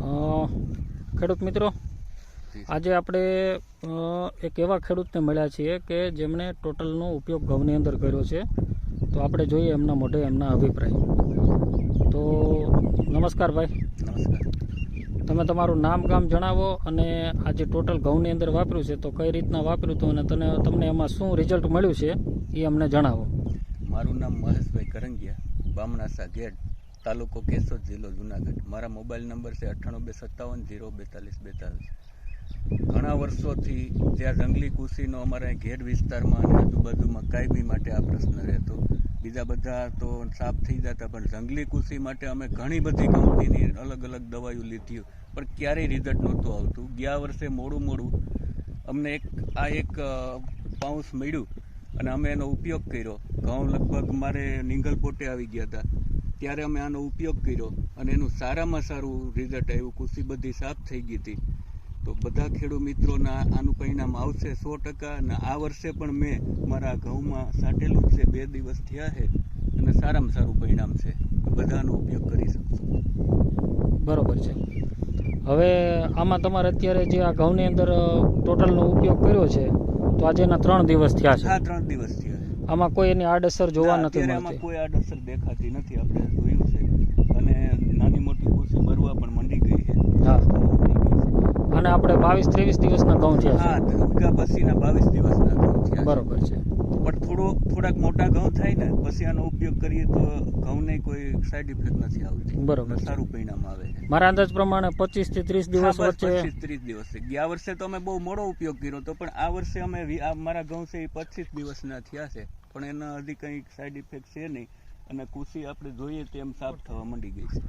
ખેડૂત મિત્રો, આજે આપણે એક એવા ખેડૂતને મળ્યા છીએ કે જેમણે ટોટલનો ઉપયોગ ઘઉંની અંદર કર્યો છે. તો આપણે જોઈએ એમના મોઢે એમના અભિપ્રાય. તો નમસ્કાર ભાઈ. નમસ્કાર. તમે તમારું નામ ગામ જણાવો અને આજે ટોટલ ઘઉંની અંદર વાપર્યું છે તો કઈ રીતના વાપર્યું હતું અને તમને એમાં શું રિઝલ્ટ મળ્યું છે એ અમને જણાવો. મારું નામ મહેશભાઈ કરંગિયા, બામણાસા ગેટ, તાલુકો કેશોદ, જિલ્લો જુનાગઢ. મારા મોબાઈલ નંબર છે 9827504242. ઘણા વર્ષોથી જ્યાં જંગલી કૃષિનો અમારા ઘેર વિસ્તારમાં અને આજુબાજુમાં કાયમી માટે આ પ્રશ્ન રહેતો. બીજા બધા તો સાફ થઈ જતા, પણ જંગલી કૃષિ માટે અમે ઘણી બધી કંપનીની અલગ અલગ દવાઈઓ લીધી, પણ ક્યારેય રિઝલ્ટ નહોતું આવતું. ગયા વર્ષે મોડું અમને એક પાઉચ મળ્યું અને અમે એનો ઉપયોગ કર્યો. ઘઉં લગભગ મારે નિંગલપોટે આવી ગયા હતા ત્યારે અમે આનો ઉપયોગ કર્યો અને એનું સારામાં સારું રિઝલ્ટ આવ્યું. કૃષિ બધી સાફ થઈ ગઈ હતી. તો બધા ખેડૂત મિત્રોના આનું પરિણામ આવશે 100%. અને આ વર્ષે પણ મેં મારા ઘઉંમાં સાટેલું છે, 2 દિવસ થયા છે અને સારામાં સારું પરિણામ છે. બધાનો ઉપયોગ કરી શકશો. બરોબર છે. હવે આમાં તમારે અત્યારે જે આ ઘઉંની અંદર ટોટલનો ઉપયોગ કર્યો છે તો આજે એના 3 દિવસ થયા છે. હા, 3 દિવસ થયા. આમાં કોઈ એની આડઅસર જોવા નથી મળતી. આમાં કોઈ આડઅસર દેખાતી નથી. આપણે જોયું છે અને નાની મોટી કૃષિ ભરવા પણ મંડી ગઈ છે. હા, અને આપણે 22-23 દિવસના ઘઉં થયા છે. હા, ઉગા પછીના 22 દિવસના ઘઉં થયા. બરોબર છે. પણ થોડાક મોટા ઘઉં થાય ને પછી આનો ઉપયોગ કરીએ તો ઘઉંને કોઈ સાઈડ ઇફેક્ટ નથી આવતી. બરોબર, સારું પરિણામ આવે છે. મારા અંદાજ પ્રમાણે 25 થી 30 દિવસ વચ્ચે. 25-30 દિવસ. ગયા વર્ષે તો અમે બહુ મોડો ઉપયોગ કર્યો હતો, પણ આ વર્ષે અમે મારા ઘઉં છે એ 25 દિવસના થયા છે, પણ એના હજી કંઈ સાઈડ ઇફેક્ટ છે નહીં અને કૃષિ આપણે જોઈએ તેમ સાફ થવા માંડી ગઈ છે.